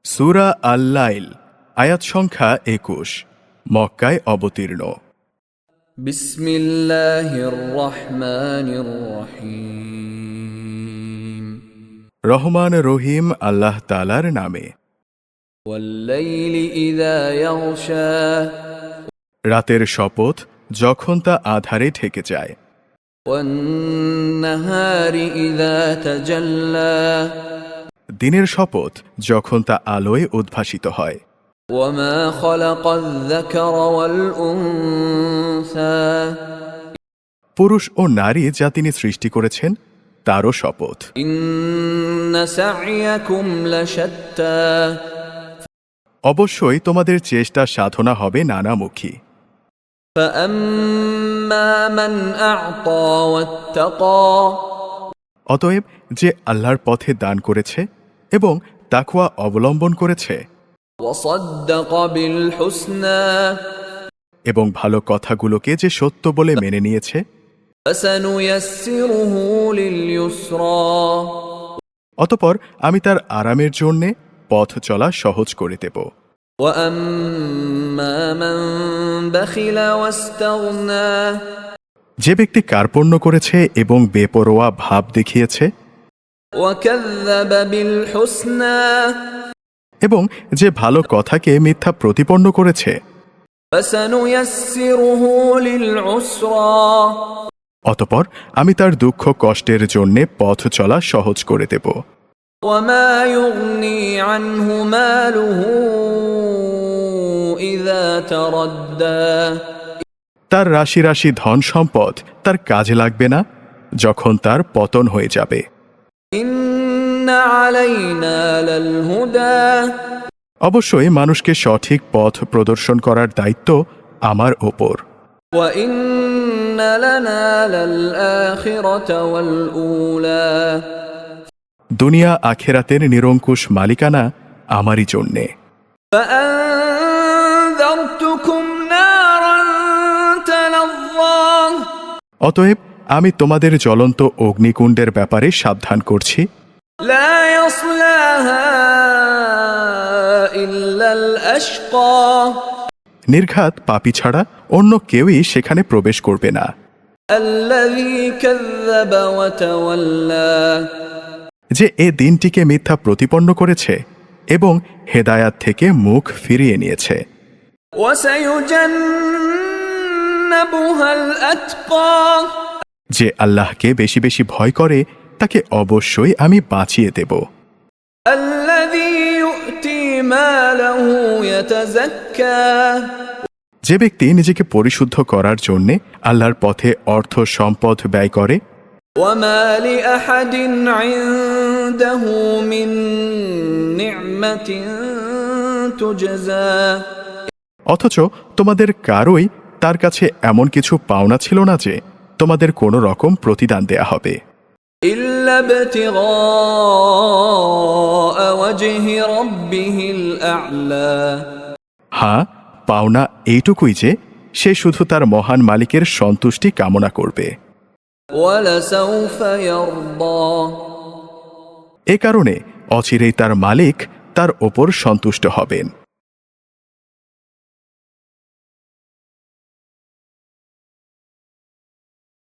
সূরা আল-লাইল, আয়াত সংখ্যা ২১, মক্কায় অবতীর্ণ। বিসমিল্লাহির রহমানির রহিম। রহমান রহিম আল্লাহ তাআলার নামে। ওয়াল-লাইলি ইযা ইয়াগশা। রাতের শপথ যখন তা আঁধারে ঢেকে যায়। ওয়ান-নাহারি ইযা তাজাল্লা। দিনের শপথ যখন তা আলোয় উদ্ভাসিত হয়। ওয়ামা খালাকায যাকারা ওয়াল উনসা। পুরুষ ও নারী যা তিনি সৃষ্টি করেছেন তারও শপথ। ইন্না সা'য়াকুম লাশাত্তা। অবশ্যই তোমাদের চেষ্টা সাধনা হবে নানামুখী। فأما من أعطى واتقى। অতএব যে আল্লাহর পথে দান করেছে এবং তাকওয়া অবলম্বন করেছে وصدق بالحسنى। এবং ভালো কথাগুলোকে যে সত্য বলে মেনে নিয়েছে فسنيسره لليسرى। অতঃপর আমি তার আরামের জন্যে পথ চলা সহজ করে দেব। وأما من بخل واستغنى। যে ব্যক্তি কার্পণ্য করেছে এবং বেপরোয়া ভাব দেখিয়েছে وكذب بالحسنى। এবং যে ভালো কথাকে মিথ্যা প্রতিপন্ন করেছে فسنيسره للعسرى। অতঃপর আমি তার দুঃখ কষ্টের জন্যে পথ চলা সহজ করে দেব। وما يغني عنه ماله إذا تردى। তার রাশি রাশি ধন সম্পদ তার কাজে লাগবে না যখন তার পতন হয়ে যাবে। إن علينا للهدى। অবশ্যই মানুষকে সঠিক পথ প্রদর্শন করার দায়িত্ব আমার ওপর। وإن لنا للآخرة والأولى। দুনিয়া আখেরাতের নিরঙ্কুশ মালিকানা আমারই জন্যে। فأنذرتكم نارا تلظى। অতএব আমি তোমাদের জ্বলন্ত অগ্নিকুণ্ডের ব্যাপারে সাবধান করছি। لا يصلاها إلا الأشقى। নির্ঘাত পাপী ছাড়া অন্য কেউই সেখানে প্রবেশ করবে না। الذي كذب وتولى। যে এ দিনটিকে মিথ্যা প্রতিপন্ন করেছে এবং হেদায়াত থেকে মুখ ফিরিয়ে নিয়েছে। وسيجنبها الأتقى। যে আল্লাহকে বেশি বেশি ভয় করে তাকে অবশ্যই আমি বাঁচিয়ে দেব। الذي يؤتي ماله يتزكى। যে ব্যক্তি নিজেকে পরিশুদ্ধ করার জন্যে আল্লাহর পথে অর্থ সম্পদ ব্যয় করে وما لأحد عنده من نعمة تجزى। অথচ তোমাদের কারোই তার কাছে এমন কিছু পাওনা ছিল না যে তোমাদের কোনো রকম প্রতিদান দেয়া হবে। إلا ابتغاء وجه ربه الأعلى। হ্যাঁ, পাওনা এইটুকুই যে সে শুধু তার মহান মালিকের সন্তুষ্টি কামনা করবে। ولسوف يرضى। এ কারণে অচিরেই তার মালিক তার ওপর সন্তুষ্ট হবেন।